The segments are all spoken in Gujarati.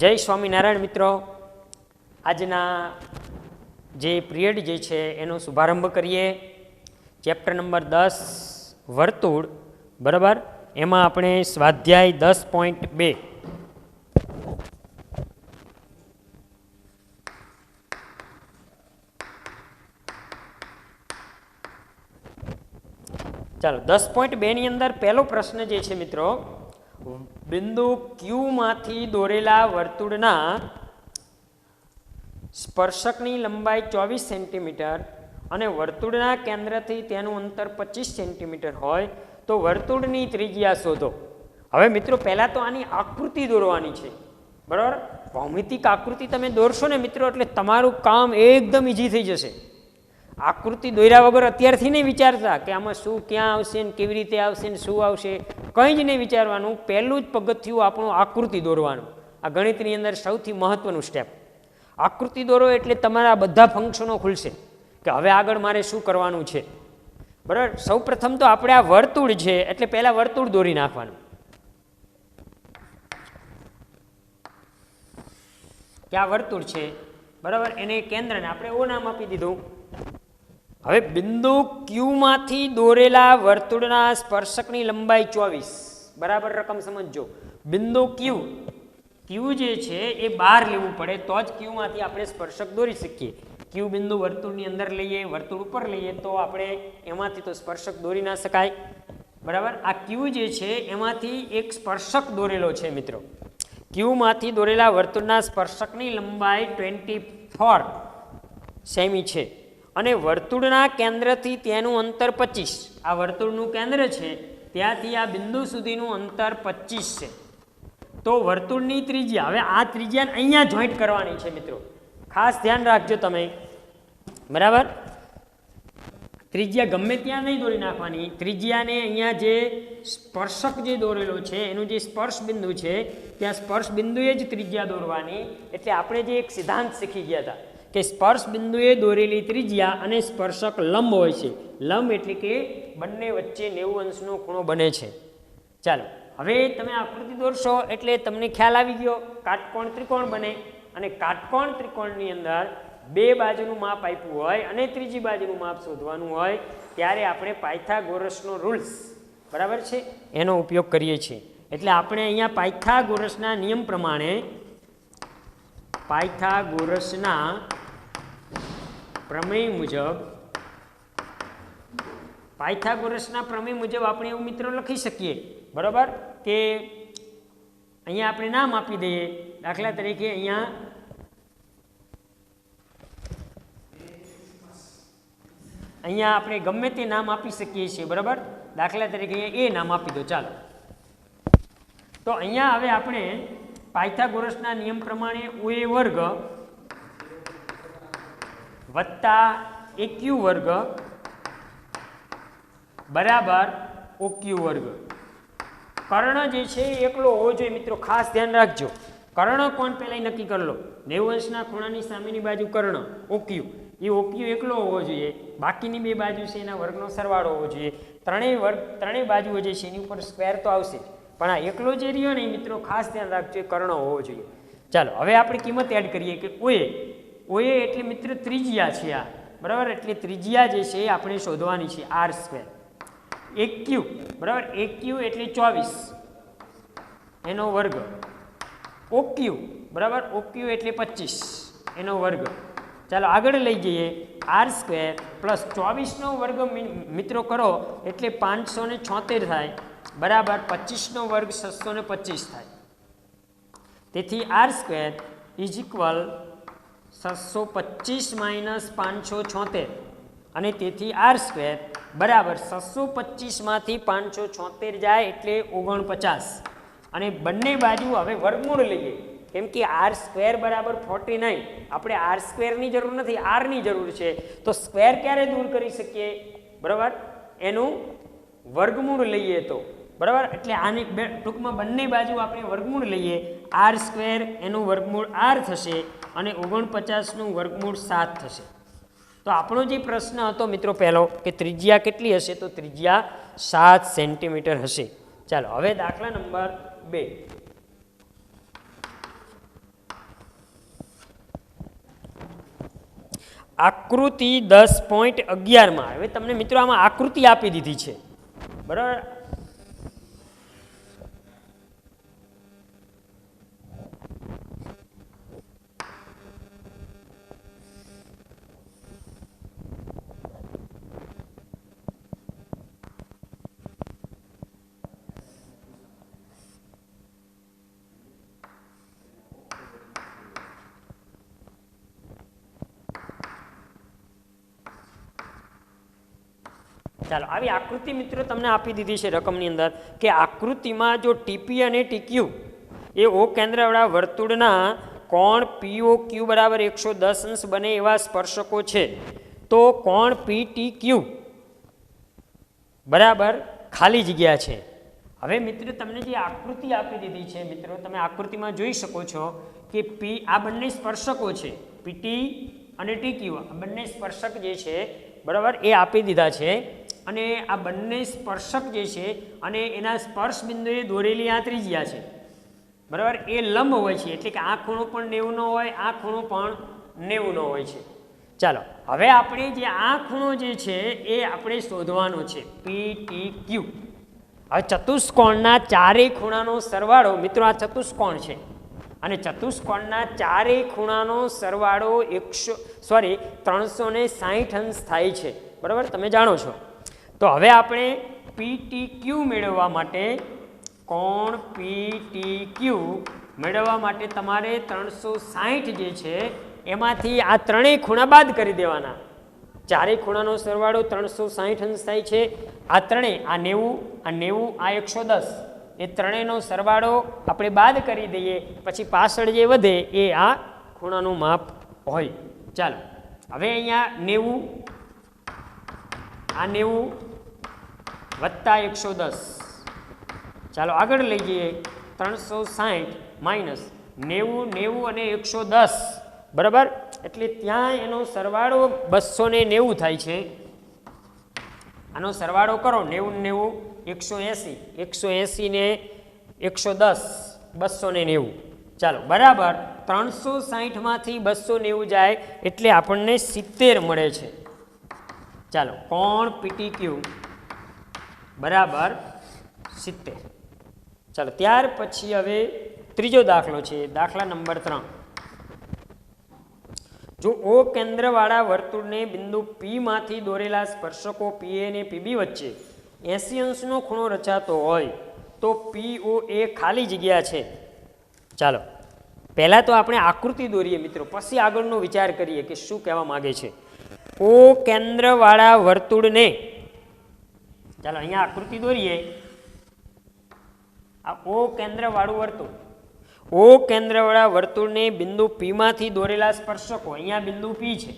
જય સ્વામિનારાયણ મિત્રો, આજના જે પિરિયડ જે છે એનો શુભારંભ કરીએ. ચેપ્ટર નંબર 10 વર્તુળ, બરાબર. એમાં આપણે સ્વાધ્યાય 10.2 ચાલો 10.2 ની અંદર પહેલો પ્રશ્ન જે છે મિત્રો, બિંદુ ક્યુ માંથી દોરેલા વર્તુળના સ્પર્શકની લંબાઈ 24 સેન્ટીમીટર અને વર્તુળના કેન્દ્રથી તેનું અંતર 25 સેન્ટીમીટર હોય તો વર્તુળની ત્રિજ્યા શોધો. હવે મિત્રો પહેલાં તો આની આકૃતિ દોરવાની છે, બરાબર. ભૌમિતિક આકૃતિ તમે દોરશો ને મિત્રો એટલે તમારું કામ એકદમ ઇઝી થઈ જશે. આકૃતિ દોર્યા વગર અત્યારથી નહીં વિચારતા કે આમાં શું ક્યાં આવશે ને કેવી રીતે આવશે ને શું આવશે, કંઈ જ નહીં વિચારવાનું. પહેલું જ પગથિયું આપણું આકૃતિ દોરવાનું. આ ગણિતની અંદર સૌથી મહત્વનું સ્ટેપ. આકૃતિ દોરો એટલે તમારા બધા ફંક્શનો ખુલશે કે હવે આગળ મારે શું કરવાનું છે, બરાબર. સૌ પ્રથમ તો આપણે આ વર્તુળ છે એટલે પહેલાં વર્તુળ દોરી નાખવાનું. કે આ વર્તુળ છે, બરાબર. એને કેન્દ્રને આપણે ઓ નામ આપી દીધું. હવે બિંદુ ક્યુમાંથી દોરેલા વર્તુળના સ્પર્શકની લંબાઈ 24, બરાબર. રકમ સમજજો. બિંદુ ક્યુ જે છે એ બહાર લેવું પડે તો જ ક્યુમાંથી આપણે સ્પર્શક દોરી શકીએ. ક્યુ બિંદુ વર્તુળની અંદર લઈએ, વર્તુળ ઉપર લઈએ તો આપણે એમાંથી તો સ્પર્શક દોરી ના શકાય, બરાબર. આ ક્યુ જે છે એમાંથી એક સ્પર્શક દોરેલો છે મિત્રો. ક્યુમાંથી દોરેલા વર્તુળના સ્પર્શકની લંબાઈ 24 સેમી છે અને વર્તુળના કેન્દ્રથી તેનું અંતર 25. આ વર્તુળનું કેન્દ્ર છે ત્યાંથી આ બિંદુ સુધીનું અંતર 25 છે. તો વર્તુળની ત્રિજ્યા, હવે આ ત્રિજ્યાને અહીંયા જોઈન્ટ કરવાની છે મિત્રો, ખાસ ધ્યાન રાખજો તમે, બરાબર. ત્રિજ્યા ગમે ત્યાં નહીં દોરી નાખવાની. ત્રિજ્યાને અહીંયા જે સ્પર્શક જે દોરેલો છે એનું જે સ્પર્શ બિંદુ છે ત્યાં સ્પર્શ બિંદુએ જ ત્રિજ્યા દોરવાની. એટલે આપણે જે એક સિદ્ધાંત શીખી ગયા હતા કે સ્પર્શ બિંદુએ દોરેલી ત્રિજ્યા અને સ્પર્શક લંબ હોય છે. લંબ એટલે કે બંને વચ્ચે 90 અંશનો ખૂણો બને છે. ચાલો હવે તમે આકૃતિ દોરશો એટલે તમને ખ્યાલ આવી ગયો. કાટકોણ ત્રિકોણ બને અને કાટકોણ ત્રિકોણની અંદર બે બાજુનું માપ આપ્યું હોય અને ત્રીજી બાજુનું માપ શોધવાનું હોય ત્યારે આપણે પાયથાગોરસનો રૂલ્સ, બરાબર છે, એનો ઉપયોગ કરીએ છીએ. એટલે આપણે અહીંયા પાયથાગોરસના નિયમ પ્રમાણે પાયથાગોરસના પ્રમેય મુજબ આપણે એવું મિત્રો લખી શકીએ, બરાબર, કે અહીંયા આપણે નામ આપી દઈએ. દાખલા તરીકે અહીંયા આપણે ગમે તે નામ આપી શકીએ છીએ, બરાબર. દાખલા તરીકે અહીંયા એ નામ આપી દો. ચાલો તો અહીંયા હવે આપણે પાયથાગોરસના નિયમ પ્રમાણે OA વર્ગ વત્તા AQ વર્ગ બરાબર OQ વર્ગ. કર્ણ જે છે એ એકલો હોવો જોઈએ મિત્રો, ખાસ ધ્યાન રાખજો. કર્ણ કોણ પહેલાં નક્કી કરી લો. 90 અંશના ખૂણાની સામેની બાજુ કર્ણ OQ, એ OQ એકલો હોવો જોઈએ. બાકીની બે બાજુ છે એના વર્ગનો સરવાળો હોવો જોઈએ. ત્રણેય બાજુઓ જે છે એની ઉપર સ્ક્વેર તો આવશે, પણ આ એકલો જે રહ્યો ને મિત્રો ખાસ ધ્યાન રાખજો, કર્ણ હોવો જોઈએ. ચાલો હવે આપણે કિંમત એડ કરીએ કે OA એટલે મિત્ર ત્રિજ્યા છે આ, બરાબર. એટલે ત્રિજ્યા જે છે એ આપણે શોધવાની છે r². AQ, બરાબર, AQ એટલે 24 એનો વર્ગ. OQ, બરાબર, OQ એટલે 25 એનો વર્ગ. ચાલો આગળ લઈ જઈએ. r² પ્લસ 24નો વર્ગ મિત્રો કરો એટલે 576 થાય, બરાબર. 25નો વર્ગ 625 થાય. તેથી r² ઇઝ ઇક્વલ 625 માઇનસ 576 અને તેથી r² બરાબર 625 માંથી 576 જાય એટલે 49. અને બંને બાજુ હવે વર્ગમૂળ લઈએ કેમ કે r² બરાબર 49. આપણે r² ની જરૂર નથી, r ની જરૂર છે. તો સ્ક્વેર ક્યારે દૂર કરી શકીએ, બરાબર, એનું વર્ગમૂળ લઈએ તો, બરાબર. એટલે આની ટૂંકમાં બંને બાજુ આપણે વર્ગમૂળ લઈએ. r² એનું વર્ગમૂળ r થશે અને 49નું વર્ગમૂળ 7 થશે. તો આપણો જે પ્રશ્ન હતો મિત્રો પહેલો કે ત્રિજ્યા કેટલી હશે, તો ત્રિજ્યા 7 સેન્ટીમીટર હશે. ચાલો હવે દાખલા નંબર 2. આકૃતિ 10.11 હવે તમને મિત્રો આમાં આકૃતિ આપી દીધી છે બરાબર. ચાલો આવી આકૃતિ મિત્રો તમને આપી દીધી છે રકમની અંદર કે આકૃતિમાં જો ટીપી અને ટીક્યુ એ ઓ કેન્દ્રવાળા વર્તુળના કોણ POQ બરાબર 110 અંશ બને એવા સ્પર્શકો છે તો કોણ PTQ બરાબર ખાલી જગ્યા છે. હવે મિત્રો તમને જે આકૃતિ આપી દીધી છે મિત્રો તમે આકૃતિમાં જોઈ શકો છો કે પી આ બંને સ્પર્શકો છે PT અને TQ આ બંને સ્પર્શક જે છે બરાબર એ આપી દીધા છે અને આ બંને સ્પર્શક જે છે અને એના સ્પર્શ બિંદુએ દોરેલી આ ત્રિજ્યા છે બરાબર એ લંબ હોય છે એટલે કે આ ખૂણો પણ 90 નો હોય આ ખૂણો પણ 90 નો હોય છે. ચાલો હવે આપણે જે આ ખૂણો જે છે એ આપણે શોધવાનો છે PTQ. હવે ચતુષ્કોણના ચારેય ખૂણાનો સરવાળો મિત્રો આ ચતુષ્કોણ છે અને ચતુષ્કોણના ચારેય ખૂણાનો સરવાળો 360 અંશ થાય છે બરાબર તમે જાણો છો. તો હવે આપણે PTQ મેળવવા માટે કોણ PTQ મેળવવા માટે તમારે 360 જે છે એમાંથી આ ત્રણેય ખૂણા બાદ કરી દેવાના. ચારેય ખૂણાનો સરવાળો 360 અંશ થાય છે. આ ત્રણેય આ 90 આ 110 એ ત્રણેયનો સરવાળો આપણે બાદ કરી દઈએ પછી પાછળ જે વધે એ આ ખૂણાનું માપ હોય. ચાલો હવે અહીંયા 90 આ 90 વત્તા 110 ચાલો આગળ લઈ જઈએ 360 માઇનસ 90 અને 110 બરાબર એટલે ત્યાં એનો સરવાળો 290 થાય છે. આનો સરવાળો કરો 90 180 ને 110 290 ચાલો બરાબર 360 માંથી 290 જાય એટલે આપણને 70 મળે છે. ચાલો કોણ PTQ બરાબર 70. ચાલો ત્યાર પછી હવે ત્રીજો દાખલો છે દાખલા નંબર 3. જો O કેન્દ્રવાળા વર્તુળને બિંદુ P માંથી દોરેલા સ્પર્શકો PA અને PB વચ્ચે 80 અંશનો ખૂણો રચાતો હોય તો POA ખાલી જગ્યા છે. ચાલો પહેલાં તો આપણે આકૃતિ દોરીએ મિત્રો પછી આગળનો વિચાર કરીએ કે શું કહેવા માગે છે. O કેન્દ્રવાળા વર્તુળને ચાલો અહીંયા આકૃતિ દોરીએ. આ O કેન્દ્રવાળું વર્તુળ O કેન્દ્રવાળા વર્તુળને બિંદુ P માંથી દોરેલા સ્પર્શકો અહીંયા બિંદુ P છે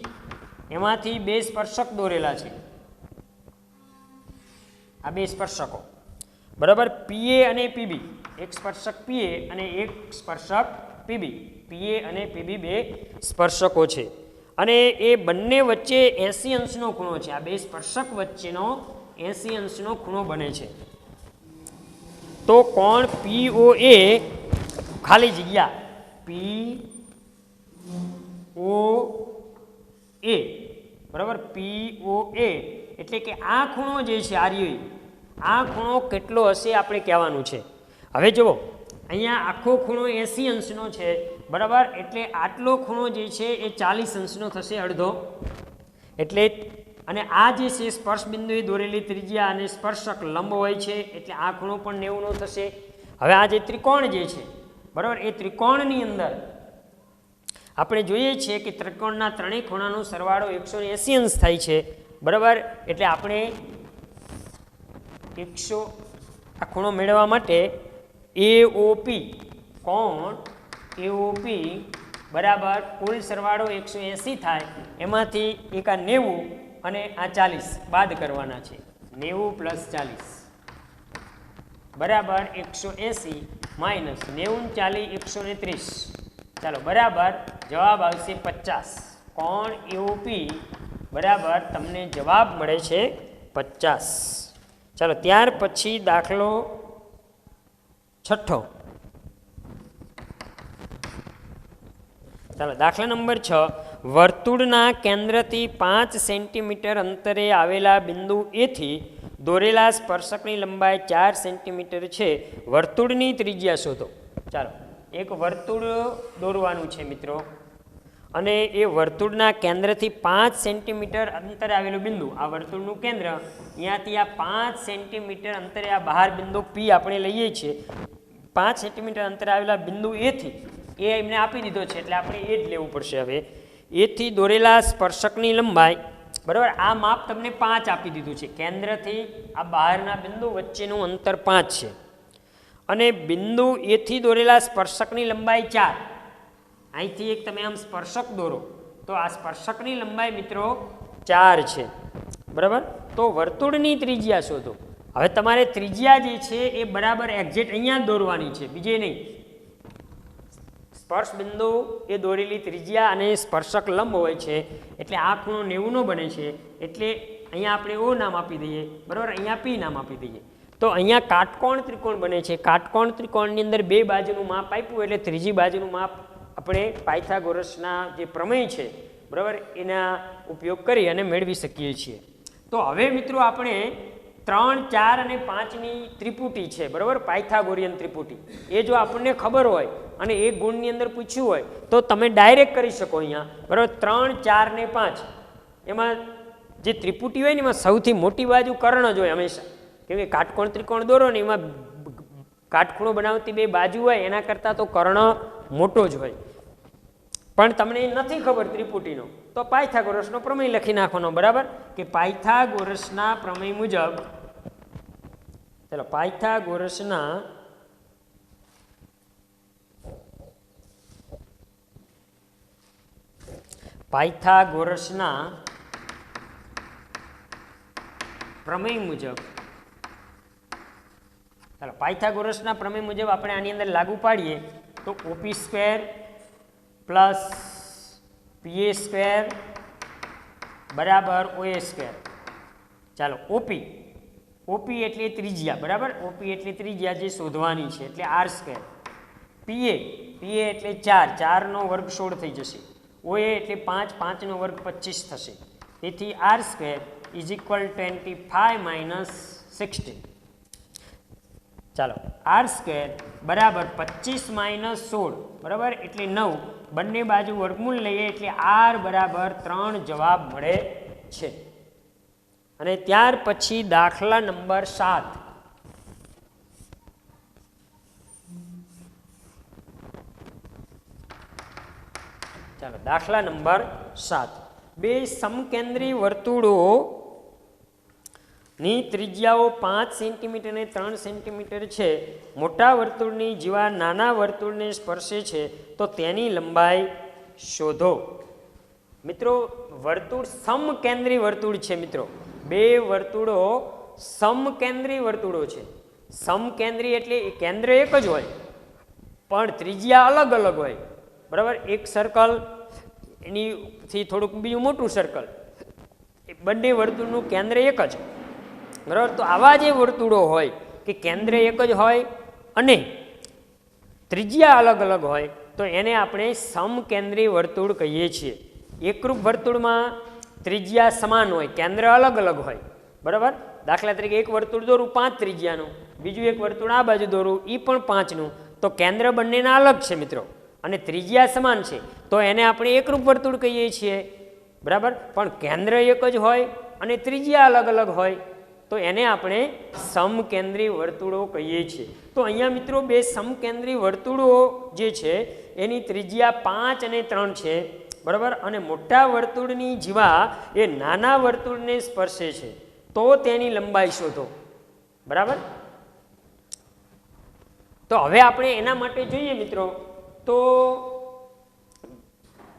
એમાંથી બે સ્પર્શક દોરેલા છે. આ બે સ્પર્શકો બરાબર PA અને PB એક સ્પર્શક PA અને એક સ્પર્શક PB PA અને PB બે સ્પર્શકો છે અને એ બંને વચ્ચે 80 અંશનો ખૂણો છે. આ બે સ્પર્શક વચ્ચેનો 80 અંશનો ખૂણો બને છે. તો કોણ POA ખાલી જગ્યા POA બરાબર POA એટલે કે આ ખૂણો જે છે આ ખૂણો કેટલો હશે આપણે કહેવાનું છે. હવે જુઓ અહીંયા આખો ખૂણો 80 અંશનો છે બરાબર એટલે આટલો ખૂણો જે છે એ 40 અંશનો થશે અડધો એટલે અને આ જે છે સ્પર્શ બિંદુએ દોરેલી ત્રિજ્યા અને સ્પર્શક લંબ હોય છે એટલે આ ખૂણો પણ 90 નો થશે. હવે આ જે ત્રિકોણ જે છે બરાબર એ ત્રિકોણની અંદર આપણે જોઈએ છીએ કે ત્રિકોણના ત્રણેય ખૂણાનો સરવાળો 180 અંશ થાય છે બરાબર એટલે આપણે 100 આ ખૂણો મેળવવા માટે AOP કોણ AOP બરાબર કુલ સરવાળો 180 થાય એમાંથી એક આ 90 અને આ 40 બાદ કરવાના છે. 90 પ્લસ 40 બરાબર 180 માઇનસ 90 40 130 ચાલો બરાબર જવાબ આવશે 50. કોણ AOP બરાબર તમને જવાબ મળે છે 50. ચાલો ત્યાર પછી દાખલો 6. ચાલો દાખલા નંબર 6. વર્તુળના કેન્દ્રથી 5 સેન્ટીમીટર અંતરે આવેલા બિંદુ એથી દોરેલા સ્પર્શકની લંબાઈ 4 સેન્ટીમીટર છે. વર્તુળની ત્રિજ્યા શોધો. ચાલો, એક વર્તુળ દોરવાનું છે મિત્રો, અને એ વર્તુળના કેન્દ્રથી 5 સેન્ટીમીટર અંતરે આવેલું બિંદુ, આ વર્તુળનું કેન્દ્ર, અહીંયાથી આ 5 સેન્ટીમીટર અંતરે આ બહાર બિંદુ પી આપણે લઈએ છીએ. 5 સેન્ટીમીટર અંતરે આવેલા બિંદુ એથી, એ એમને આપી દીધો છે એટલે આપણે એ જ લેવું પડશે. હવે એથી દોરેલા સ્પર્શકની લંબાઈ, બરાબર, આ માપ તમને 5 આપી દીધું છે. કેન્દ્રથી આ બહારના બિંદુ વચ્ચેનું અંતર 5 છે, અને બિંદુ એથી દોરેલા સ્પર્શકની લંબાઈ 4. અહીંથી એક તમે આમ સ્પર્શક દોરો તો આ સ્પર્શકની લંબાઈ મિત્રો 4 છે, બરાબર. તો વર્તુળની ત્રિજ્યા શોધો. હવે તમારે ત્રિજ્યા જે છે એ બરાબર એક્ઝેક્ટ અહીંયા જ દોરવાની છે, બીજે નહીં. સ્પર્શ બિંદુ એ દોરેલી ત્રિજ્યા અને સ્પર્શક લંબ હોય છે, એટલે આ ખૂણો 90 બને છે, એટલે અહીંયા આપણે ઓ નામ આપી દઈએ, બરાબર, અહીંયા પી નામ આપી દઈએ. તો અહીંયા કાટકોણ ત્રિકોણ બને છે. કાટકોણ ત્રિકોણની અંદર 2 બાજુનું માપ આપ્યું એટલે ત્રીજી બાજુનું માપ આપણે પાયથાગોરસના જે પ્રમેય છે, બરાબર, એના ઉપયોગ કરી અને મેળવી શકીએ છીએ. તો હવે મિત્રો આપણે 3, 4 અને 5ની ત્રિપુટી છે, બરાબર, પાયથાગોરિયન ત્રિપુટી, એ જો આપણને ખબર હોય અને એ ગુણની અંદર પૂછ્યું હોય તો તમે ડાયરેક્ટ કરી શકો અહીંયા, બરાબર. 3, 4 ને 5 એમાં જે ત્રિપુટી હોય ને એમાં સૌથી મોટી બાજુ કર્ણ જ હોય હંમેશા, કેમ કે કાટકોણ ત્રિકોણ દોરો ને એમાં કાટખૂણો બનાવતી 2 બાજુ હોય, એના કરતાં તો કર્ણ મોટો જ હોય. પણ તમને નથી ખબર ત્રિપુટીનો, તો પાયથાગોરસનો પ્રમેય લખી નાખવાનો, બરાબર, કે પાયથાગોરસના પ્રમેય મુજબ, ચાલો, પાયથાગોરસના પ્રમેય મુજબ, ચાલો, પાયથાગોરસના પ્રમેય મુજબ આપણે આની અંદર લાગુ પાડીએ તો ઓપી સ્ક્વેર પ્લસ પીએ સ્ક્વેર બરાબર ઓએ સ્ક્વેર. ચાલો, ઓપી એટલે ત્રિજ્યા, બરાબર, ઓપી એટલે ત્રિજ્યા જે શોધવાની છે, એટલે આર સ્ક્વેર. પીએ એટલે 4, 4નો વર્ગ 16 થઈ જશે. ઓએ એટલે 5, 5નો વર્ગ 25 થશે. તેથી આર સ્ક્વેર ઇઝ ઇક્વલ 25 - 16. ચાલો, આર સ્ક્વેર બરાબર 25 - 16, બરાબર, એટલે 9. બંને બાજુ વર્ગમૂળ લઈએ એટલે આર બરાબર 3 જવાબ મળે છે. અને ત્યાર પછી દાખલા નંબર 7. ચાલો, દાખલા નંબર 7. 2 સમકેન્દ્રી વર્તુળો ની ત્રિજ્યાઓ 5 સેન્ટીમીટર અને 3 સેન્ટીમીટર છે. મોટા વર્તુળની જેવા નાના વર્તુળને સ્પર્શે છે તો તેની લંબાઈ શોધો. મિત્રો, વર્તુળ સમકેન્દ્રી વર્તુળ છે. મિત્રો, 2 વર્તુળો સમકેન્દ્રી વર્તુળો છે. સમકેન્દ્રી એટલે કેન્દ્ર એક જ હોય પણ ત્રિજ્યા અલગ અલગ હોય, બરાબર. એક સર્કલ એનીથી થોડુંક બીજું મોટું સર્કલ, બંને વર્તુળનું કેન્દ્ર એક જ, બરાબર. તો આવા જે વર્તુળો હોય કે કેન્દ્ર એક જ હોય અને ત્રિજ્યા અલગ અલગ હોય તો એને આપણે સમકેન્દ્રી વર્તુળ કહીએ છીએ. એકરૂપ વર્તુળમાં ત્રિજ્યા સમાન હોય, કેન્દ્ર અલગ અલગ હોય, બરાબર. દાખલા તરીકે એક વર્તુળ દોરું 5 ત્રિજ્યાનું, બીજું એક વર્તુળ આ બાજુ દોરું એ પણ 5નું, તો કેન્દ્ર બંનેના અલગ છે મિત્રો, અને ત્રિજ્યા સમાન છે, તો એને આપણે એકરૂપ વર્તુળ કહીએ છીએ, બરાબર. પણ કેન્દ્ર એક જ હોય અને ત્રિજ્યા અલગ અલગ હોય તો એને આપણે સમકેન્દ્રી વર્તુળો કહીએ છીએ. તો અહીંયા મિત્રો 2 સમકેન્દ્રી વર્તુળો જે છે એની ત્રિજ્યા 5 અને 3 છે, બરાબર. અને મોટા વર્તુળની જીવા એ નાના વર્તુળને સ્પર્શે છે તો તેની લંબાઈ શોધો, બરાબર. તો હવે આપણે એના માટે જોઈએ મિત્રો, તો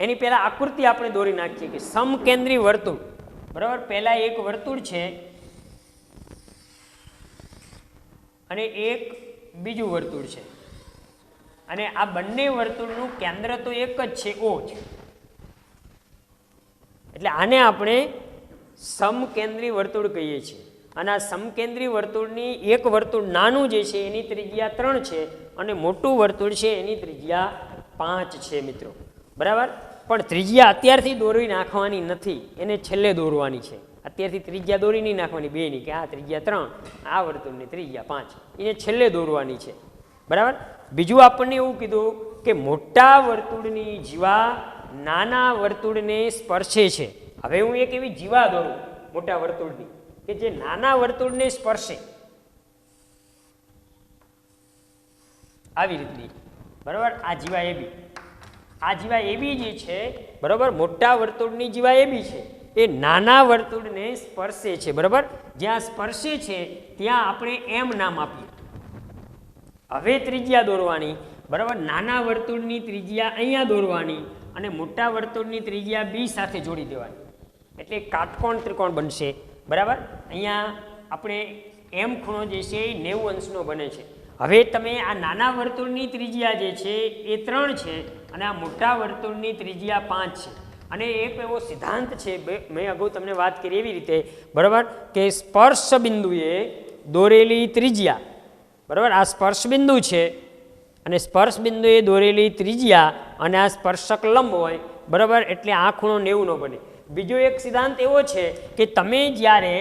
એની પહેલા આકૃતિ આપણે દોરી નાખીએ કે સમકેન્દ્રી વર્તુળ, બરાબર. પહેલા એક વર્તુળ છે અને એક બીજું વર્તુળ છે, અને આ બંને વર્તુળનું કેન્દ્ર તો એક જ છે, O છે, એટલે આને આપણે સમકેન્દ્રી વર્તુળ કહીએ છીએ. અને આ સમકેન્દ્રી વર્તુળની એક વર્તુળ નાનું જે છે એની ત્રિજ્યા 3 છે અને મોટું વર્તુળ છે એની ત્રિજ્યા 5 છે મિત્રો, બરાબર. પણ ત્રિજ્યા અત્યારથી દોરી નાખવાની નથી, એને છેલ્લે દોરવાની છે. અત્યારથી ત્રિજ્યા દોરી નહીં નાખવાની બેની, કે આ ત્રિજ્યા 3, આ વર્તુળની ત્રિજ્યા 5, એને છેલ્લે દોરવાની છે. બરાબર. બીજું આપણને એવું કીધું કે મોટા વર્તુળની જીવા નાના વર્તુળને સ્પર્શે છે. હવે હું એક એવી જીવા દોરું મોટા વર્તુળની કે જે નાના વર્તુળને સ્પર્શે, આવી રીતની. બરાબર. આ જીવા એબી, આ જીવા એબી જે છે, બરાબર, મોટા વર્તુળની જીવા એબી છે, એ નાના વર્તુળને સ્પર્શે છે. બરાબર. જ્યાં સ્પર્શે છે ત્યાં આપણે એમ નામ આપીએ. હવે ત્રિજ્યા દોરવાની. બરાબર. નાના વર્તુળની ત્રિજ્યા અહીંયા દોરવાની અને મોટા વર્તુળની ત્રિજ્યા બી સાથે જોડી દેવાની, એટલે કાટકોણ ત્રિકોણ બનશે. બરાબર. અહીંયા આપણે એમ ખૂણો જે છે એ 90 અંશનો બને છે. હવે તમે આ નાના વર્તુળની ત્રિજ્યા જે છે એ 3 છે અને આ મોટા વર્તુળની ત્રિજ્યા 5 છે. અને એક એવો સિદ્ધાંત છે, મેં અગાઉ તમને વાત કરી એવી રીતે, બરાબર, કે સ્પર્શ બિંદુએ દોરેલી ત્રિજ્યા, બરાબર, આ સ્પર્શ બિંદુ છે અને સ્પર્શ બિંદુએ દોરેલી ત્રિજ્યા અને આ સ્પર્શક લંબ હોય, બરાબર, એટલે આ ખૂણો 90નો બને. બીજો એક સિદ્ધાંત એવો છે કે તમે જ્યારે,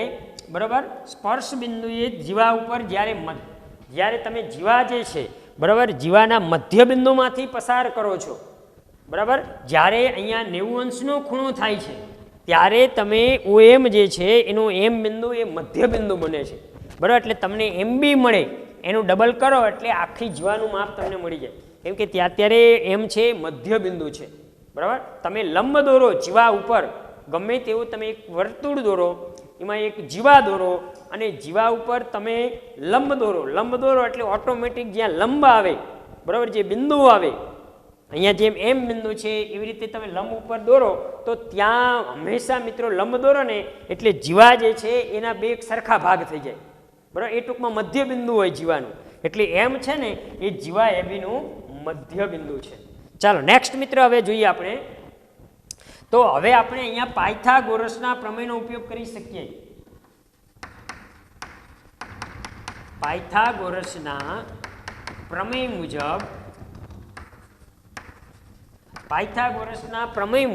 બરાબર, સ્પર્શ બિંદુએ જીવા ઉપર જ્યારે તમે જીવા જે છે, બરાબર, જીવાના મધ્ય બિંદુમાંથી પસાર કરો છો, બરાબર, જ્યારે અહીંયા 90 અંશનો ખૂણો થાય છે ત્યારે તમે OM જે છે એનો એમ બિંદુ એ મધ્ય બિંદુ બને છે. બરાબર. એટલે તમને MB મળે એનું ડબલ કરો એટલે આખી જીવાનું માપ તમને મળી જાય, કેમ કે ત્યારે એમ છે મધ્ય બિંદુ છે. બરાબર. તમે લંબ દોરો જીવા ઉપર, ગમે તેવું તમે એક વર્તુળ દોરો, એમાં એક જીવા દોરો અને જીવા ઉપર તમે લંબ દોરો એટલે ઓટોમેટિક જ્યાં લંબ આવે, બરાબર, જે બિંદુ આવે, અહીંયા જેમ એમ બિંદુ છે એવી રીતે તમે લંબ ઉપર દોરો તો ત્યાં હંમેશા મિત્રો લંબ દોરો ને એટલે જીવા જે છે એના બે સરખા ભાગ થઈ જાય. બરાબર. એ ટૂંકમાં મધ્ય બિંદુ હોય જીવાનું, એટલે એમ છે ને એ જીવા એબીનું મધ્ય બિંદુ છે. ચાલો નેક્સ્ટ મિત્રો હવે જોઈએ આપણે. તો હવે આપણે અહીંયા પાયથાગોરસના પ્રમેયનો ઉપયોગ કરી શકીએ. પાયથાગોરસના પ્રમેય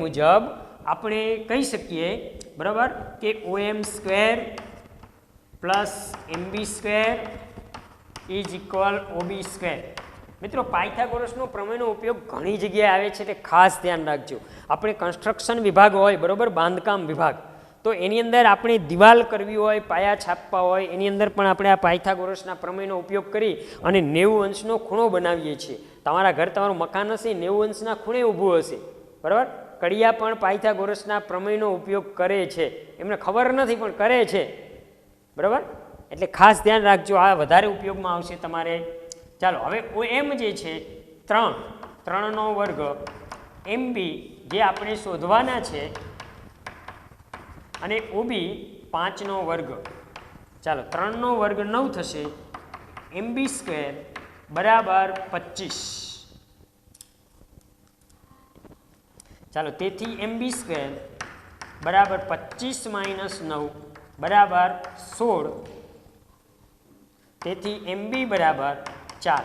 મુજબ આપણે કહી શકીએ, બરાબર, કે OM² plus MB² is equal OB². મિત્રો પાયથાગોરસનો પ્રમેયનો ઉપયોગ ઘણી જગ્યાએ આવે છે, એટલે ખાસ ધ્યાન રાખજો. આપણે કન્સ્ટ્રક્શન વિભાગ હોય, બરાબર, બાંધકામ વિભાગ, તો એની અંદર આપણે દિવાલ કરવી હોય, પાયા છાપવા હોય, એની અંદર પણ આપણે આ પાયથાગોરસના પ્રમેયનો ઉપયોગ કરી અને 90 અંશનો ખૂણો બનાવીએ છીએ. તમારું મકાન હશે 90 અંશના ખૂણે ઊભું હશે, બરાબર. કડિયા પણ પાયથાગોરસના પ્રમેયનો ઉપયોગ કરે છે, એમને ખબર નથી પણ કરે છે, બરાબર. એટલે ખાસ ધ્યાન રાખજો, આ વધારે ઉપયોગમાં આવશે તમારે. ચાલો હવે OM જે છે 3નો વર્ગ, MB જે આપણે શોધવાના છે, અને OB 5નો વર્ગ. ચાલો 3નો વર્ગ 9 થશે, MB² બરાબર 25. ચાલો તેથી MB² બરાબર 25 માઇનસ 9 બરાબર 16. તેથી MB બરાબર 4.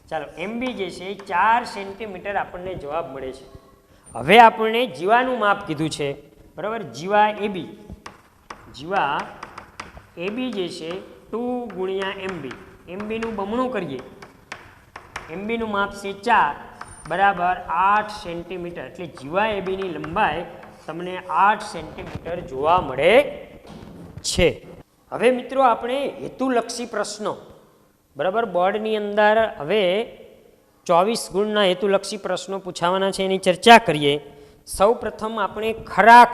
ચાલો MB જે છે 4 સેન્ટીમીટર આપણને જવાબ મળે છે. હવે આપણને જીવાનું માપ કીધું છે, બરાબર. જીવા AB જે છે 2 ગુણ્યા MB, MBનું બમણું કરીએ, MBનું માપ છે 4 બરાબર 8 સેન્ટીમીટર. એટલે જીવા ABની લંબાઈ તમને 8 સેન્ટીમીટર જોવા મળે છે. હવે મિત્રો આપણે હેતુલક્ષી પ્રશ્નો, બરાબર, બોર્ડની અંદર હવે 24 ગુણના હેતુલક્ષી પ્રશ્નો પૂછાવાના છે, એની ચર્ચા કરીએ. સૌ પ્રથમ આપણે ખરા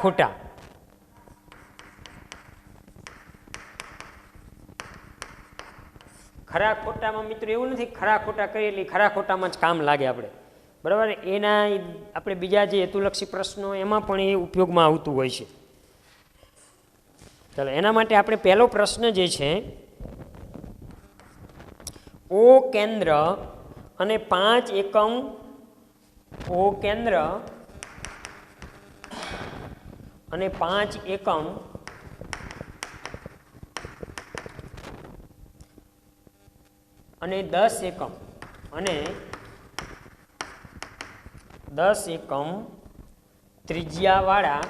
ખોટામાં મિત્રો એવું નથી ખરા ખોટા કરીએ એટલે ખરા ખોટામાં જ કામ લાગે આપણે, બરાબર. એના આપણે બીજા જે હેતુલક્ષી પ્રશ્નો એમાં પણ એ ઉપયોગમાં આવતું હોય છે. ચાલો એના માટે આપણે પહેલો પ્રશ્ન જે છે, O કેન્દ્ર અને 5 એકમ, O કેન્દ્ર અને 5 એકમ અને 10 એકમ અને 10 એકમ ત્રિજ્યાવાળા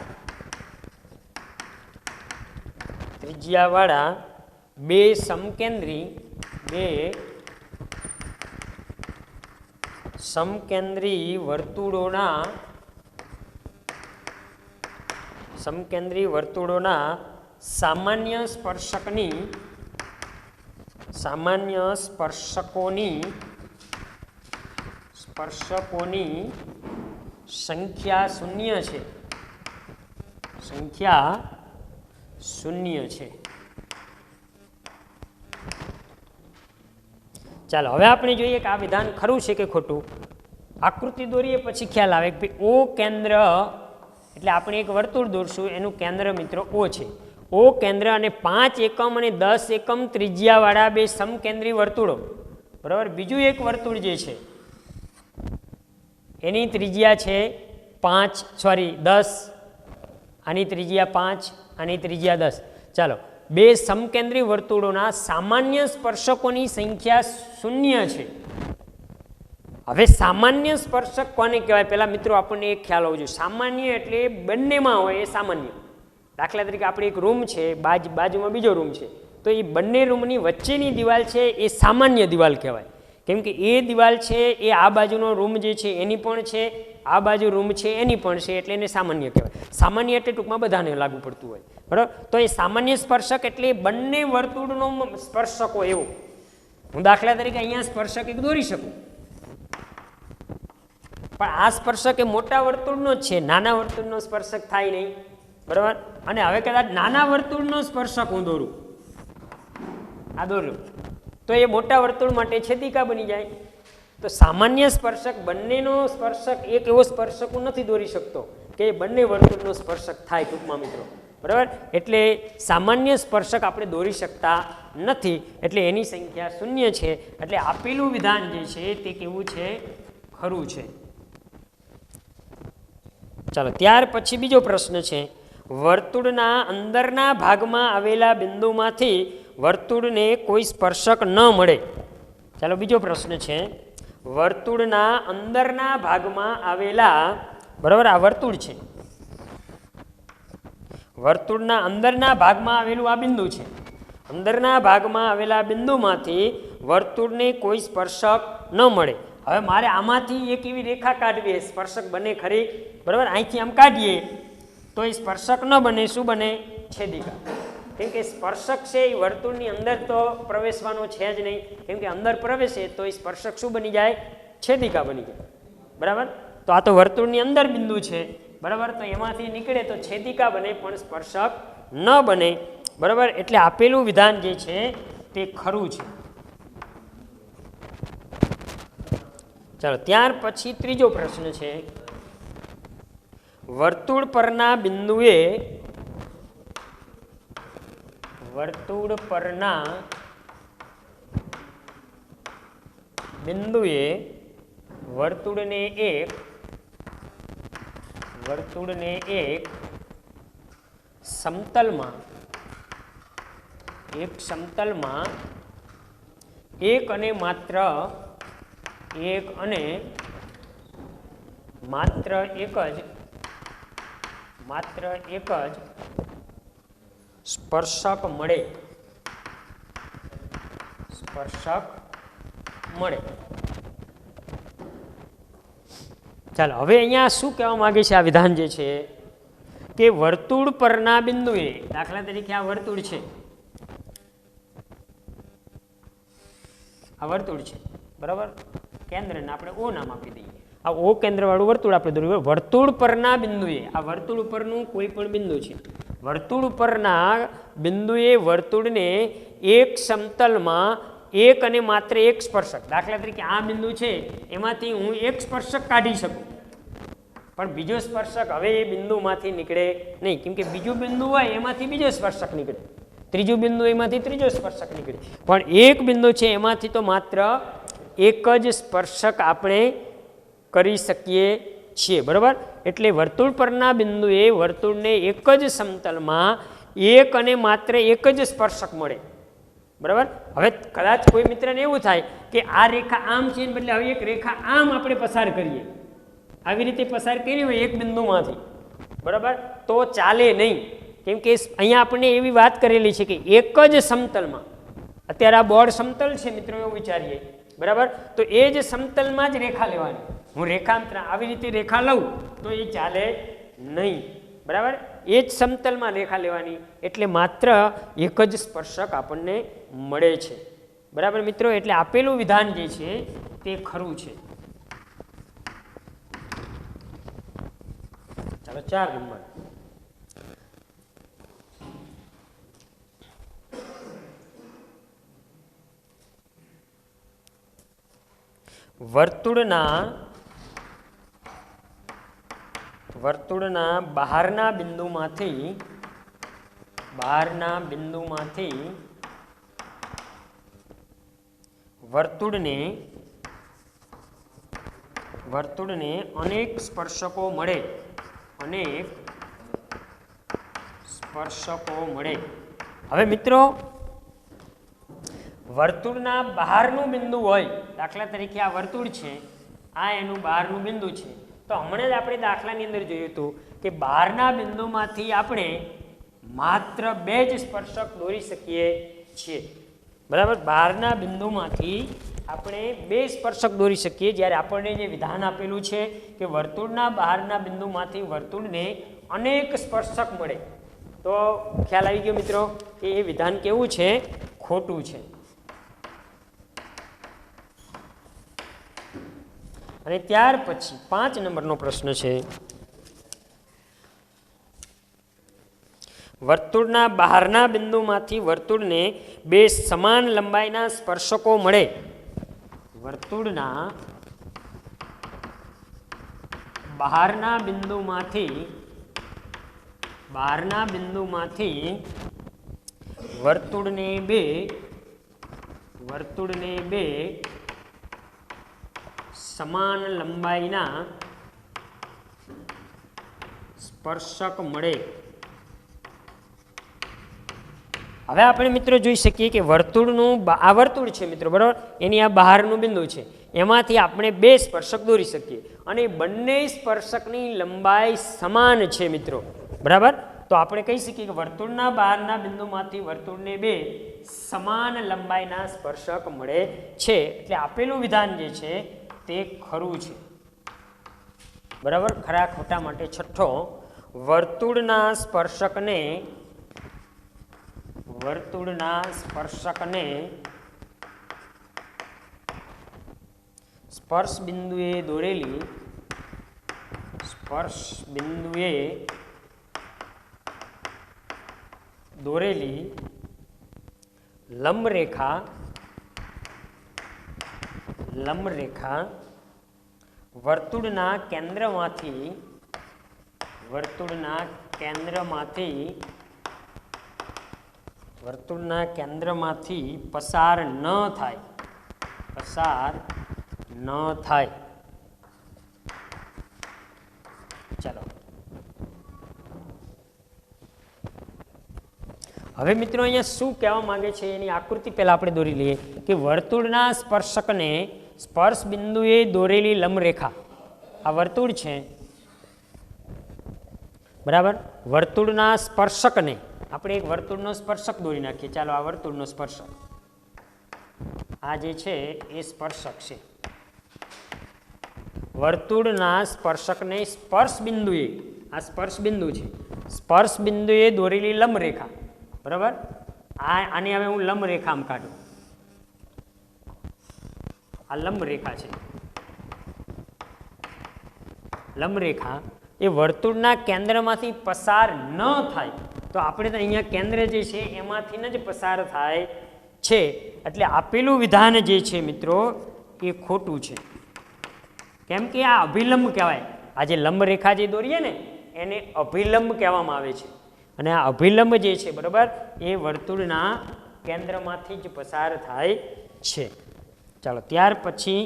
બે સમકેન્દ્રી વર્તુળોના સામાન્ય સ્પર્શકોની સંખ્યા શૂન્ય છે. ચાલો હવે આપણે જોઈએ કે આ વિધાન ખરું છે કે ખોટું. આકૃતિ દોરીએ પછી ખ્યાલ આવે કે ઓ કેન્દ્ર એટલે આપણે એક વર્તુળ દોરશું, એનું કેન્દ્ર મિત્રો ઓ છે. ઓ કેન્દ્ર અને 5 એકમ અને 10 એકમ ત્રિજ્યાવાળા બે સમકેન્દ્રી વર્તુળો, બરાબર. બીજું એક વર્તુળ જે છે એની ત્રિજ્યા છે 10, આની ત્રિજ્યા 5, આની ત્રિજ્યા 10. ચાલો, બે સમકેન્દ્રી વર્તુળોના સામાન્ય સ્પર્શકોની સંખ્યા શૂન્ય છે. હવે સામાન્ય સ્પર્શક કોને કહેવાય? પહેલા મિત્રો આપણને એક ખ્યાલ હોવો જોઈએ. સામાન્ય એટલે બંનેમાં હોય એ સામાન્ય. દાખલા તરીકે આપણે એક રૂમ છે, બાજુમાં બીજો રૂમ છે, તો એ બંને રૂમની વચ્ચેની દિવાલ છે એ સામાન્ય દિવાલ કહેવાય. કેમ કે એ દિવાલ છે એ આ બાજુનો રૂમ જે છે એની પણ છે, આ બાજુ રૂમ છે એની પણ છે, એટલે એને સામાન્ય કહેવાય. સામાન્ય એટલે ટૂંકમાં બધાને લાગુ પડતું હોય, બરાબર. તો એ સામાન્ય સ્પર્શક એટલે બંને વર્તુળનો સ્પર્શક હોય એવો. હું દાખલા તરીકે અહીંયા સ્પર્શક એક દોરી શકું, પણ આ સ્પર્શક એ મોટા વર્તુળનો જ છે, નાના વર્તુળનો સ્પર્શક થાય નહીં, બરાબર. અને હવે કદાચ નાના વર્તુળનો સ્પર્શક હું દોરું, આ દોર્યું, તો એ મોટા વર્તુળ માટે છેદિકા બની જાય. તો સામાન્ય સ્પર્શક બંનેનો સ્પર્શક એક એવો સ્પર્શક હું નથી દોરી શકતો કે બંને વર્તુળનો સ્પર્શક થાય ટૂંકમાં મિત્રો, બરાબર. એટલે સામાન્ય સ્પર્શક આપણે દોરી શકતા નથી, એટલે એની સંખ્યા શૂન્ય છે. એટલે આપેલું વિધાન જે છે તે કેવું છે? ખરું છે. ચાલો, ત્યાર પછી બીજો પ્રશ્ન છે, વર્તુળના અંદરના ભાગમાં આવેલા બિંદુમાંથી વર્તુળને કોઈ સ્પર્શક ન મળે. ચાલો, બીજો પ્રશ્ન છે, વર્તુળના અંદરના ભાગમાં આવેલા, બરાબર, આ વર્તુળ છે, વર્તુળના અંદરના ભાગમાં આવેલું આ બિંદુ છે. અંદરના ભાગમાં આવેલા બિંદુમાંથી વર્તુળને કોઈ સ્પર્શક ન મળે. હવે મારે આમાંથી એક એવી રેખા કાઢવી, સ્પર્શક બને ખરી, બરાબર. અહીંથી આમ કાઢીએ તો એ સ્પર્શક ન બને, શું બને? છેદિકા. કેમ કે સ્પર્શક છે એ વર્તુળની અંદર તો પ્રવેશવાનો છે જ નહીં, કેમ કે અંદર પ્રવેશે તો એ સ્પર્શક શું બની જાય? છેદિકા બની જાય, બરાબર. તો આ તો વર્તુળની અંદર બિંદુ છે, બરાબર. તો એમાંથી નીકળે તો છેદિકા બને પણ સ્પર્શક ન બને, બરાબર. એટલે આપેલું વિધાન જે છે તે ખરું છે. ચાલો, ત્યાર પછી ત્રીજો પ્રશ્ન છે, વર્તુળ પરના બિંદુએ વર્તુળને એક સમતલમાં એક અને માત્ર એક જ સ્પર્શક મળે. ચાલો, હવે અહીંયા શું કહેવા માંગે છે આ વિધાન જે છે કે વર્તુળ પરના બિંદુએ, દાખલા તરીકે આ વર્તુળ છે, આ વર્તુળ છે, બરાબર. કેન્દ્રને આપણે ઓ નામ આપી દઈએ. આ ઓ કેન્દ્ર વાળું વર્તુળ આપણે દોર્યું. વર્તુળ પરના બિંદુએ, આ વર્તુળ ઉપરનું કોઈ પણ બિંદુ છે, વર્તુળ ઉપરના બિંદુએ વર્તુળને એક સમતલમાં એક અને માત્ર એક સ્પર્શક, દાખલા તરીકે આ બિંદુ છે એમાંથી હું એક સ્પર્શક કાઢી શકું, પણ બીજો સ્પર્શક હવે એ બિંદુમાંથી નીકળે નહીં, કેમ કે બીજું બિંદુ હોય એમાંથી બીજો સ્પર્શક નીકળે, ત્રીજું બિંદુ એમાંથી ત્રીજો સ્પર્શક નીકળે, પણ એક બિંદુ છે એમાંથી તો માત્ર એક જ સ્પર્શક આપણે કરી શકીએ છીએ, બરાબર. એટલે વર્તુળ પરના બિંદુએ વર્તુળને એક જ સમતલમાં એક અને માત્ર એક જ સ્પર્શક મળે, બરાબર. હવે કદાચ કોઈ મિત્રને એવું થાય કે આ રેખા આમ છે ને બદલે હવે એક રેખા આમ આપણે પસાર કરીએ, આવી રીતે પસાર કરી હોય એક બિંદુમાંથી, બરાબર, તો ચાલે નહીં. કેમ કે અહીંયા આપણને એવી વાત કરેલી છે કે એક જ સમતલમાં, અત્યારે આ બોર્ડ સમતલ છે મિત્રો એવું વિચારીએ, બરાબર, તો એ જ સમતલમાં જ રેખા લેવાની. હું રેખાંતર આવી રીતે રેખા લઉં તો એ ચાલે નહીં, બરાબર, એ જ સમતલમાં રેખા લેવાની, એટલે માત્ર એક જ સ્પર્શક આપણને મળે છે, બરાબર મિત્રો. એટલે આપેલું વિધાન જે છે તે ખરું છે. ચાલો 4 નંબર. વર્તુળના બહારના બિંદુમાંથી વર્તુળને અનેક સ્પર્શકો મળે. હવે મિત્રો વર્તુળના બહારનું બિંદુ હોય, દાખલા તરીકે આ વર્તુળ છે, આ એનું બહારનું બિંદુ છે, તો હમણાં જ આપણે દાખલાની અંદર જોયું હતું કે બહારના બિંદુમાંથી આપણે માત્ર 2 જ સ્પર્શક દોરી શકીએ છીએ, બરાબર. બહારના બિંદુમાંથી આપણે 2 સ્પર્શક દોરી શકીએ, જ્યારે આપણને જે વિધાન આપેલું છે કે વર્તુળના બહારના બિંદુમાંથી વર્તુળને અનેક સ્પર્શક મળે, તો ખ્યાલ આવી ગયો મિત્રો કે એ વિધાન કેવું છે? ખોટું છે. અને ત્યાર પછી 5 નંબરનો પ્રશ્ન છે, વર્તુળના બહારના બિંદુમાંથી વર્તુળને 2 સમાન લંબાઈના સ્પર્શકો મળે. વર્તુળના બહારના બિંદુમાંથી વર્તુળને બે સમાન લંબાઈના સ્પર્શક મળે. હવે આપણે મિત્રો જોઈ શકીએ કે વર્તુળનું આ વર્તુળ છે મિત્રો, બરાબર, એની આ બહારનું બિંદુ છે, એમાંથી આપણે 2 સ્પર્શક દોરી શકીએ અને બંને સ્પર્શકની લંબાઈ સમાન છે મિત્રો, બરાબર. તો આપણે કહી શકીએ કે વર્તુળના બહારના બિંદુમાંથી વર્તુળને 2 સમાન લંબાઈના સ્પર્શક મળે છે. એટલે આપેલું વિધાન જે છે તે ખરું છે, બરાબર. ખરા ખોટા માટે 6, વર્તુળના સ્પર્શકને સ્પર્શ બિંદુએ દોરેલી લંબરેખા વર્તુળના કેન્દ્રમાંથી પસાર ન થાય. ચાલો હવે મિત્રો અહીંયા શું કહેવા માંગે છે એની આકૃતિ પહેલા આપણે દોરી લઈએ કે વર્તુળના સ્પર્શકને સ્પર્શ બિંદુએ દોરેલી લંબરેખા, આ વર્તુળ છે, બરાબર. વર્તુળના સ્પર્શકને આપણે એક વર્તુળનો સ્પર્શક દોરી નાખીએ. ચાલો આ વર્તુળનો સ્પર્શક, આ જે છે એ સ્પર્શક છે. વર્તુળના સ્પર્શકને સ્પર્શ બિંદુએ, આ સ્પર્શ બિંદુ છે, સ્પર્શ બિંદુએ દોરેલી લંબરેખા, બરાબર. આને હવે હું લંબરેખા આમ કાઢું, આ લંબરેખા છે. લંબરેખા એ વર્તુળના કેન્દ્રમાંથી પસાર ન થાય, તો આપણે તો અહીંયા કેન્દ્ર જે છે એમાંથી જ પસાર થાય છે. એટલે આપેલું વિધાન જે છે મિત્રો એ ખોટું છે. કેમ કે આ અભિલંબ કહેવાય. આ જે લંબરેખા જે દોરીએ ને એને અભિલંબ કહેવામાં આવે છે, અને આ અભિલંબ જે છે, બરાબર, એ વર્તુળના કેન્દ્રમાંથી જ પસાર થાય છે. ચાલો ત્યાર પછી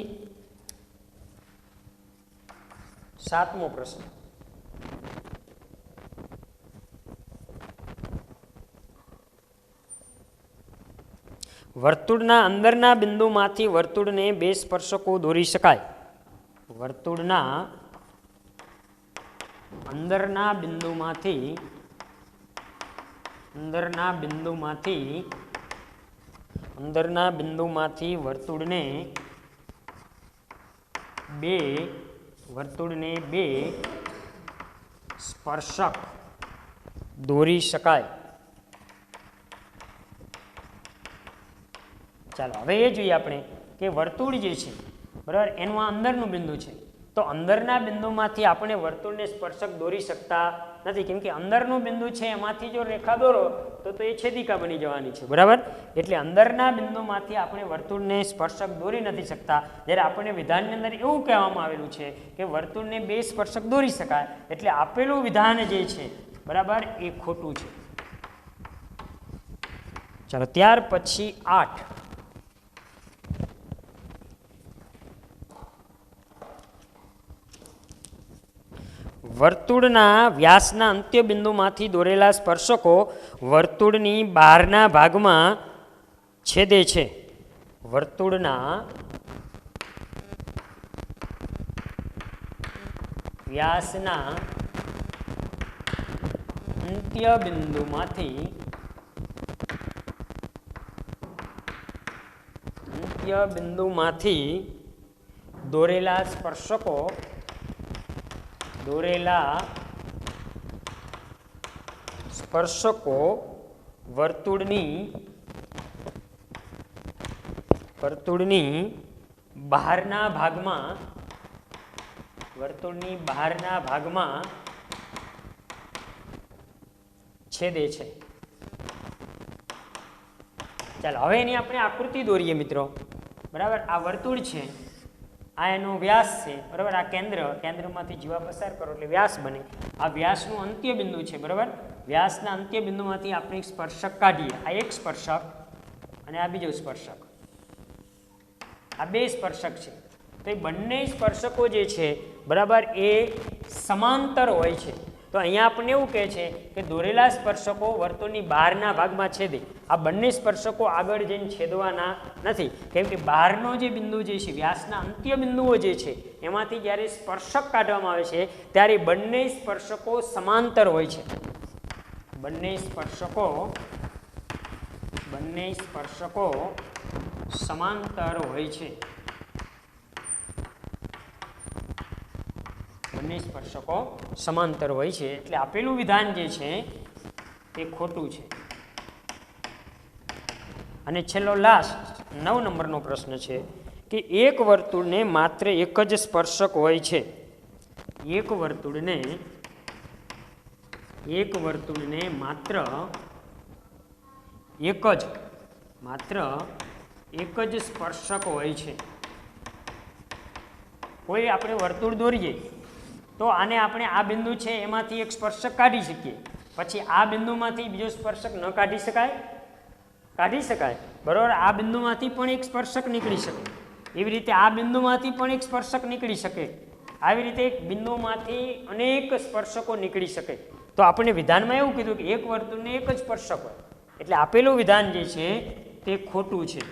7મો પ્રશ્ન, વર્તુળના અંદરના બિંદુમાંથી વર્તુળને 2 સ્પર્શકો દોરી શકાય. વર્તુળના અંદરના બિંદુમાંથી વર્તુળને બે સ્પર્શક દોરી શકાય. ચાલો હવે એ જોઈએ આપણે કે વર્તુળ જે છે બરાબર એનું આ અંદરનું બિંદુ છે, તો અંદરના બિંદુમાંથી આપણે વર્તુળને સ્પર્શક દોરી શકતા નથી, કેમ કે અંદરનું બિંદુ છે એમાંથી જો રેખા દોરો તો એ છેદિકા બની જવાની છે બરાબર. એટલે અંદરના બિંદુમાંથી આપણે વર્તુળને સ્પર્શક દોરી નથી શકતા. જ્યારે આપણે વિધાનની અંદર એવું કહેવામાં આવેલું છે કે વર્તુળને બે સ્પર્શક દોરી શકાય, એટલે આપેલું વિધાન જે છે બરાબર એ ખોટું છે. ચાલો ત્યાર પછી 8 વર્તુળના વ્યાસના અંત્ય બિંદુમાંથી દોરેલા સ્પર્શકો વર્તુળની બહારના ભાગમાં છેદે છે. વર્તુળના વ્યાસના અંત્ય બિંદુમાંથી દોરેલા સ્પર્શકો વર્તુળની બહારના ભાગમાં છેદે છે. ચાલો હવે એની આપણે આકૃતિ દોરીએ મિત્રો બરાબર. આ વર્તુળ છે, આ એનો વ્યાસ છે બરાબર. આ કેન્દ્રમાંથી જીવા પસાર કરો એટલે વ્યાસ બને. આ વ્યાસનું અંત્ય બિંદુ છે બરાબર. વ્યાસના અંત્ય બિંદુમાંથી આપણે એક સ્પર્શક કાઢીએ. આ એક સ્પર્શક અને આ બીજો સ્પર્શક, આ બે સ્પર્શક છે. તો એ બંને સ્પર્શકો જે છે બરાબર એ સમાંતર હોય છે. તો અહીંયા આપણને એવું કહે છે કે દોરેલા સ્પર્શકો વર્તુળની બહારના ભાગમાં છેદે. આ બંને સ્પર્શકો આગળ જઈને છેદવાના નથી, કેમ કે બહારનો જે બિંદુ જે છે વ્યાસના અંત્ય બિંદુઓ જે છે એમાંથી જ્યારે સ્પર્શક કાઢવામાં આવે છે ત્યારે બંને સ્પર્શકો સમાંતર હોય છે. બંને સ્પર્શકો સમાંતર હોય છે. બંને સ્પર્શકો સમાંતર હોય છે એટલે આપેલું વિધાન જે છે એ ખોટું છે. અને છેલ્લો લાસ્ટ 9 નંબરનો પ્રશ્ન છે કે એક વર્તુળને માત્ર એક જ સ્પર્શક હોય છે. એક વર્તુળને માત્ર એક જ સ્પર્શક હોય છે. કોઈ આપણે વર્તુળ દોરીએ તો આને આપણે આ બિંદુ છે એમાંથી એક સ્પર્શક કાઢી શકીએ, પછી આ બિંદુમાંથી બીજો સ્પર્શક ન કાઢી શકાય? કાઢી શકાય બરાબર. આ બિંદુમાંથી પણ એક સ્પર્શક નીકળી શકે, એવી રીતે આ બિંદુમાંથી પણ એક સ્પર્શક નીકળી શકે, આવી રીતે એક બિંદુમાંથી અનેક સ્પર્શકો નીકળી શકે. તો આપણે વિધાનમાં એવું કીધું કે એક વર્તુળને એક જ સ્પર્શક હોય, એટલે આપેલું વિધાન જે છે તે ખોટું છે.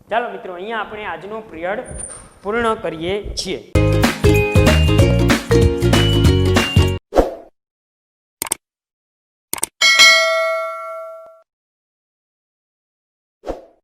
ચાલો મિત્રો અહીંયા આપણે આજનો પિરિયડ પૂર્ણ કરીએ છીએ.